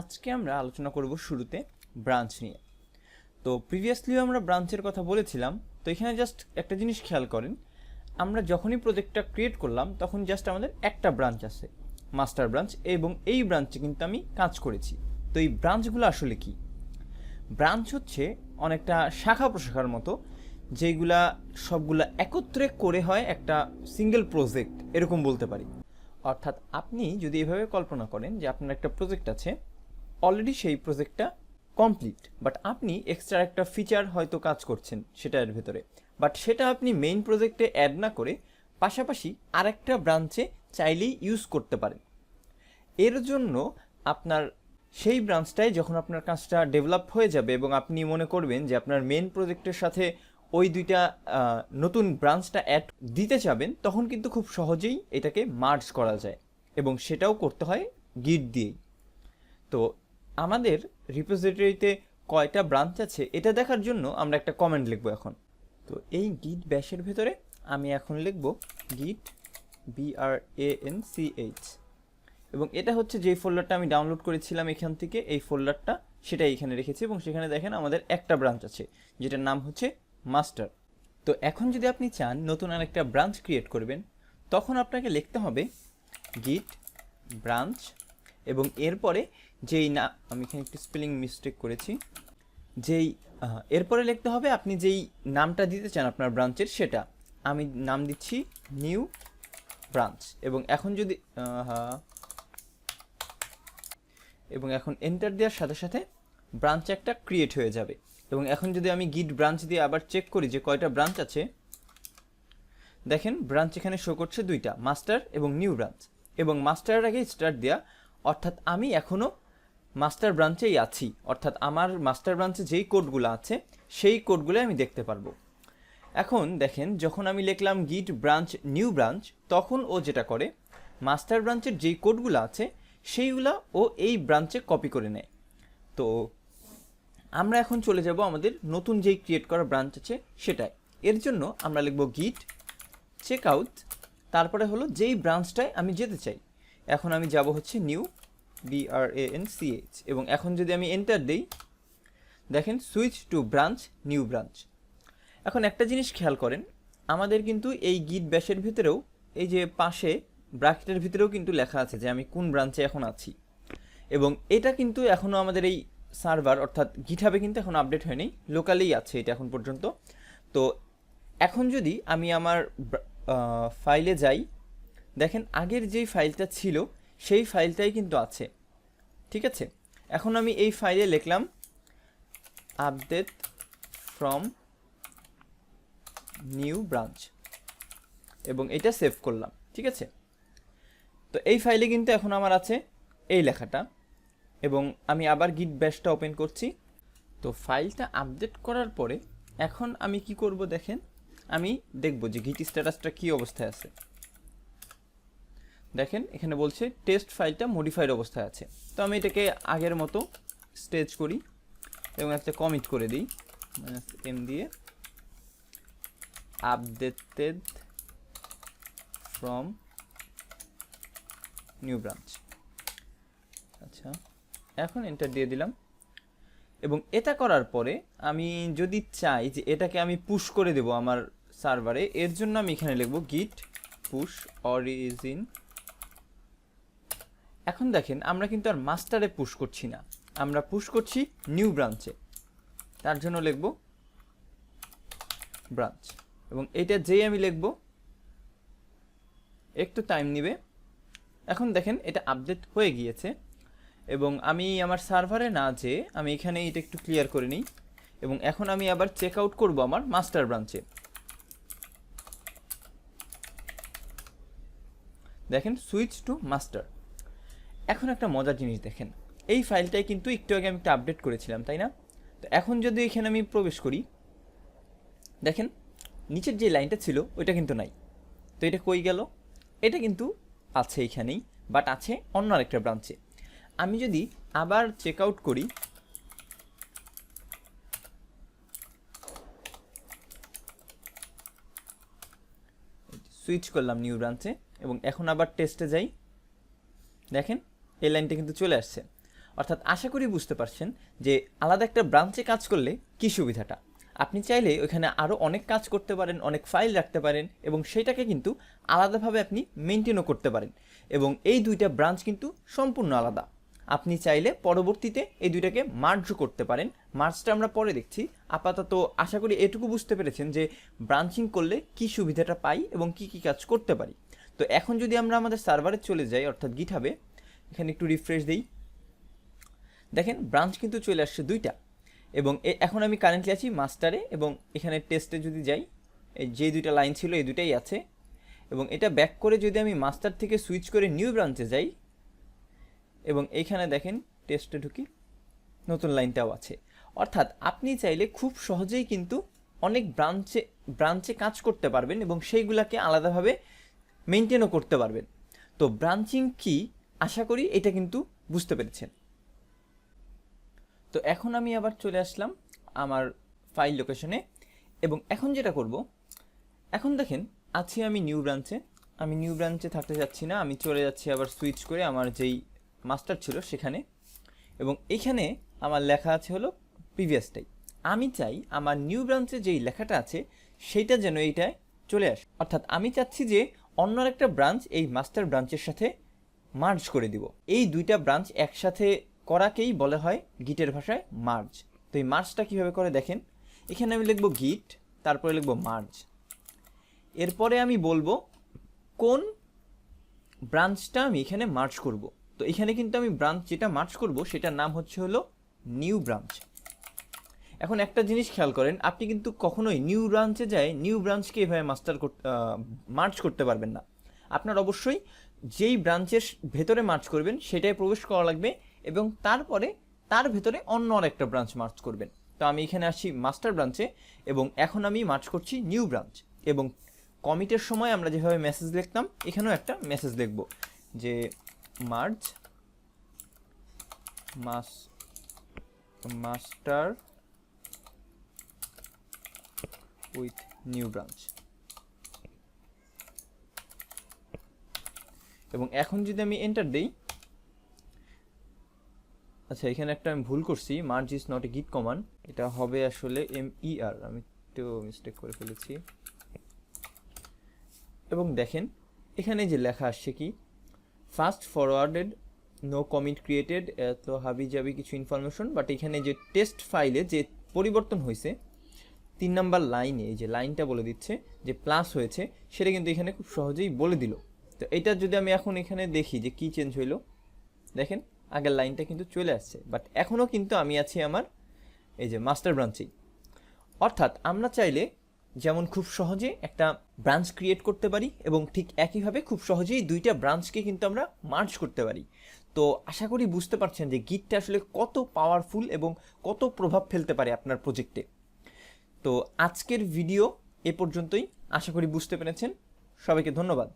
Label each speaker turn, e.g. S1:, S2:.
S1: আজকে আমরা আলোচনা করব শুরুতে ব্রাঞ্চ নিয়ে। তো প্রিভিয়াসলিও আমরা ব্রাঞ্চের কথা বলেছিলাম। তো এখানে জাস্ট একটা জিনিস খেয়াল করেন, আমরা যখনই প্রজেক্টটা ক্রিয়েট করলাম তখন জাস্ট আমাদের একটা ব্রাঞ্চ আছে, মাস্টার ব্রাঞ্চ, এবং এই ব্রাঞ্চে কিন্তু আমি কাজ করেছি। তো এই ব্রাঞ্চগুলো আসলে কি? ব্রাঞ্চ হচ্ছে অনেকটা শাখা প্রশাখার মতো, যেগুলা সবগুলা একত্রে করে হয় একটা সিঙ্গেল প্রজেক্ট, এরকম বলতে পারি। অর্থাৎ আপনি যদি এভাবে কল্পনা করেন যে আপনার একটা প্রজেক্ট আছে, অলরেডি সেই প্রজেক্টটা কমপ্লিট, বাট আপনি এক্সট্রা একটা ফিচার হয়তো কাজ করছেন সেটার ভেতরে, বাট সেটা আপনি মেইন প্রজেক্টে অ্যাড না করে পাশাপাশি আরেকটা ব্রাঞ্চে চাইলেই ইউজ করতে পারেন। এর জন্য আপনার সেই ব্রাঞ্চটায় যখন আপনার কাজটা ডেভেলপ হয়ে যাবে এবং আপনি মনে করবেন যে আপনার মেইন প্রজেক্টের সাথে ওই দুইটা নতুন ব্রাঞ্চটা অ্যাড দিতে চাবেন, তখন কিন্তু খুব সহজেই এটাকে মার্জ করা যায়, এবং সেটাও করতে হয় গিট দিয়েই। তো আমাদের রিপোজিটরিতে কয়টা ব্রাঞ্চ আছে এটা দেখার জন্য আমরা একটা কমেন্ট লিখবো এখন। তো এই গিট ব্যাশের ভেতরে আমি এখন লিখব গিট BRANCH, এবং এটা হচ্ছে যেই ফোল্ডারটা আমি ডাউনলোড করেছিলাম এখান থেকে, এই ফোল্ডারটা সেটাই এখানে রেখেছি, এবং সেখানে দেখেন আমাদের একটা ব্রাঞ্চ আছে যেটার নাম হচ্ছে মাস্টার। তো এখন যদি আপনি চান নতুন আরেকটা ব্রাঞ্চ ক্রিয়েট করবেন, তখন আপনাকে লিখতে হবে গিট ব্রাঞ্চ, এবং এরপরে যেই না, আমি এখানে একটু স্পেলিং মিস্টেক করেছি, যেই এরপরে লিখতে হবে আপনি যেই নামটা দিতে চান আপনার ব্রাঞ্চের, সেটা আমি নাম দিচ্ছি নিউ ব্রাঞ্চ। এবং এখন যদি এবং এখন এন্টার দেওয়ার সাথে সাথে ব্রাঞ্চ একটা ক্রিয়েট হয়ে যাবে। এবং এখন যদি আমি গিট ব্রাঞ্চ দিয়ে আবার চেক করি যে কয়টা ব্রাঞ্চ আছে, দেখেন ব্রাঞ্চ এখানে শো করছে দুইটা, মাস্টার এবং নিউ ব্রাঞ্চ। এবং মাস্টারের আগে স্টার্ট দেওয়া, অর্থাৎ আমি এখনও মাস্টার ব্রাঞ্চেই আছি, অর্থাৎ আমার মাস্টার ব্রাঞ্চে যেই কোডগুলো আছে সেই কোডগুলো আমি দেখতে পারবো। এখন দেখেন যখন আমি লিখলাম গিট ব্রাঞ্চ নিউ ব্রাঞ্চ, তখন ও যেটা করে মাস্টার ব্রাঞ্চের যেই কোডগুলো আছে সেইগুলা ও এই ব্রাঞ্চে কপি করে নেয়। তো আমরা এখন চলে যাব আমাদের নতুন যেই ক্রিয়েট করা ব্রাঞ্চ আছে সেটাই। এর জন্য আমরা লিখব গিট চেক আউট, তারপরে হলো যেই ব্রাঞ্চটায় আমি যেতে চাই। এখন আমি যাব হচ্ছে নিউ BRANCH, এবং এখন যদি আমি এন্টার দিই, দেখেন switch to branch new branch. এখন একটা জিনিস খেয়াল করেন, আমাদের কিন্তু এই গিট ব্যাশের ভিতরেও এই যে পাশে ব্র্যাকেটের ভিতরেও কিন্তু লেখা আছে যে আমি কোন ব্রাঞ্চে এখন আছি, এবং এটা কিন্তু এখনও আমাদের এই সার্ভার অর্থাৎ গিটহাবে কিন্তু এখন আপডেট হয়নি, লোকালেই আছে এটা এখন পর্যন্ত। তো এখন যদি আমি আমার ফাইলে যাই, দেখেন আগের যেই ফাইলটা ছিল সেই ফাইলটাই কিন্তু আছে, ঠিক আছে। এখন আমি এই ফাইলে লিখলাম আপডেট ফ্রম নিউ ব্রাঞ্চ, এবং এটা সেভ করলাম, ঠিক আছে। তো এই ফাইলে কিন্তু এখন আমার আছে এই লেখাটা, এবং আমি আবার গিট ব্যাশটা ওপেন করছি। তো ফাইলটা আপডেট করার পরে এখন আমি কি করব, দেখেন আমি দেখব যে গিট স্ট্যাটাসটা কী অবস্থায় আছে। দেখেন এখানে বলছে টেস্ট ফাইলটা মডিফাইড অবস্থায় আছে। তো আমি এটাকে আগের মতো স্টেজ করি এবং একটা কমিট করে দিই -m দিয়ে, আপডেটেড ফ্রম নিউ ব্রাঞ্চ। আচ্ছা, এখন এন্টার দিয়ে দিলাম। এবং এটা করার পরে আমি যদি চাই যে এটাকে আমি পুশ করে দেব আমার সার্ভারে, এর জন্য আমি এখানে লিখব গিট পুশ অরিজিন। এখন দেখেন আমরা কিন্তু আর মাস্টারে পুশ করছি না, আমরা পুশ করছি নিউ ব্রাঞ্চে। তার জন্য লিখব ব্রাঞ্চ, এবং এটা যেই আমি লিখব একটু টাইম নেবে। এখন দেখেন এটা আপডেট হয়ে গিয়েছে, এবং আমি আমার সার্ভারে না যেয়ে আমি এখানে এটা একটু ক্লিয়ার করে নিই, এবং এখন আমি আবার চেক আউট করবো আমার মাস্টার ব্রাঞ্চে। দেখেন সুইচ টু মাস্টার। এখন একটা মজার জিনিস দেখেন, এই ফাইলটাই কিন্তু একটু আগে আমি একটা আপডেট করেছিলাম, তাই না? তো এখন যদি এখানে আমি প্রবেশ করি, দেখেন নিচের যে লাইনটা ছিল ওইটা কিন্তু নাই। তো এটা কই গেল? এটা কিন্তু আছে এখানেই, বাট আছে অন্য আরেকটা ব্রাঞ্চে। আমি যদি আবার চেক আউট করি, সুইচ করলাম নিউ ব্রাঞ্চে, এবং এখন আবার টেস্টে যাই, দেখেন এই লাইনটা কিন্তু চলে আসছে। অর্থাৎ আশা করি বুঝতে পারছেন যে আলাদা একটা ব্রাঞ্চে কাজ করলে কী সুবিধাটা। আপনি চাইলে ওইখানে আরও অনেক কাজ করতে পারেন, অনেক ফাইল রাখতে পারেন এবং সেটাকে কিন্তু আলাদাভাবে আপনি মেনটেনও করতে পারেন। এবং এই দুইটা ব্রাঞ্চ কিন্তু সম্পূর্ণ আলাদা। আপনি চাইলে পরবর্তীতে এই দুইটাকে মার্জও করতে পারেন। মার্জটা আমরা পরে দেখছি। আপাতত আশা করি এটুকু বুঝতে পেরেছেন যে ব্রাঞ্চিং করলে কী সুবিধাটা পাই এবং কি কি কাজ করতে পারি। তো এখন যদি আমরা আমাদের সার্ভারে চলে যাই, অর্থাৎ গিটহাবে, এখানে একটু রিফ্রেশ দিই, দেখেন ব্রাঞ্চ কিন্তু চলে আসছে দুইটা। এবং এখন আমি কারেন্টলি আছি মাস্টারে, এবং এখানে টেস্টে যদি যাই, এই যে দুইটা লাইন ছিল এই দুইটাই আছে। এবং এটা ব্যাক করে যদি আমি মাস্টার থেকে সুইচ করে নিউ ব্রাঞ্চে যাই, এবং এইখানে দেখেন টেস্টে ঢুকি, নতুন লাইনটাও আছে। অর্থাৎ আপনি চাইলে খুব সহজেই কিন্তু অনেক ব্রাঞ্চে কাজ করতে পারবেন এবং সেইগুলোকে আলাদাভাবে মেনটেনও করতে পারবেন। তো ব্রাঞ্চিং কি, আশা করি এটা কিন্তু বুঝতে পেরেছেন। তো এখন আমি আবার চলে আসলাম আমার ফাইল লোকেশনে, এবং এখন যেটা করব, এখন দেখেন আছি আমি নিউ ব্রাঞ্চে। আমি নিউ ব্রাঞ্চে থাকতে যাচ্ছি না, আমি চলে যাচ্ছি আবার সুইচ করে আমার যেই মাস্টার ছিল সেখানে, এবং এইখানে আমার লেখা আছে হলো প্রিভিয়াসটাই। আমি চাই আমার নিউ ব্রাঞ্চে যেই লেখাটা আছে সেইটা যেন এইটায় চলে আসে। অর্থাৎ আমি চাচ্ছি যে অন্য একটা ব্রাঞ্চ এই মাস্টার ব্রাঞ্চের সাথে মার্জ করে দিব। এই দুইটা ব্রাঞ্চ একসাথে করাকেই বলা হয় গিটের ভাষায় মার্জ। তো এই মার্জটা কীভাবে করে দেখেন, এখানে আমি লিখব গিট, তারপরে লিখব মার্জ, এরপরে আমি বলবো কোন ব্রাঞ্চটা আমি এখানে মার্জ করব। তো এখানে কিন্তু আমি ব্রাঞ্চ যেটা মার্জ করব সেটার নাম হচ্ছে হলো নিউ ব্রাঞ্চ। এখন একটা জিনিস খেয়াল করেন, আপনি কিন্তু কখনোই নিউ ব্রাঞ্চে যায় নিউ ব্রাঞ্চকে এভাবে মার্জ করতে পারবেন না। আপনার অবশ্যই যেই ব্রাঞ্চের ভেতরে মার্জ করবেন সেটাই প্রবেশ করা লাগবে, এবং তারপরে তার ভেতরে অন্য আরেকটা ব্রাঞ্চ মার্জ করবেন। তো আমি এখানে আসছি মাস্টার ব্রাঞ্চে, এবং এখন আমি মার্জ করছি নিউ ব্রাঞ্চ। এবং কমিটের সময় আমরা যেভাবে মেসেজ লিখতাম এখানেও একটা মেসেজ লিখব যে merge master with new branch. এবং এখন যদি আমি এন্টার দেই, আচ্ছা এখানে একটা আমি ভুল করছি, মার্জ ইজ নট এ গিট কমান্ড, এটা হবে আসলে MER, আমি একটু মিস্টেক করে ফেলেছি। এবং দেখেন এখানে যে লেখা আসছে কি, fast forwarded, no commit created, এত হাবি জাবি কিছু ইনফরমেশন। বাট এখানে যে টেস্ট ফাইলে যে পরিবর্তন হয়েছে 3 নাম্বার লাইনে, এই যে লাইনটা বলে দিচ্ছে যে প্লাস হয়েছে, সেটা কিন্তু এখানে খুব সহজেই বলে দিল। তো এটা যদি আমি এখন এখানে দেখি যে কি চেঞ্জ হইলো, দেখেন আগের লাইনটা কিন্তু চলে আসছে, বাট এখনও কিন্তু আমি আছি আমার এই যে মাস্টার ব্রাঞ্চেই। অর্থাৎ আমরা চাইলে যেমন খুব সহজে একটা ব্রাঞ্চ ক্রিয়েট করতে পারি, এবং ঠিক একইভাবে খুব সহজেই দুইটা ব্রাঞ্চকে কিন্তু আমরা মার্জ করতে পারি। তো আশা করি বুঝতে পারছেন যে গিটটা আসলে কত পাওয়ারফুল এবং কত প্রভাব ফেলতে পারে আপনার প্রজেক্টে। তো আজকের ভিডিও এ পর্যন্তই, আশা করি বুঝতে পেরেছেন। সবাইকে ধন্যবাদ।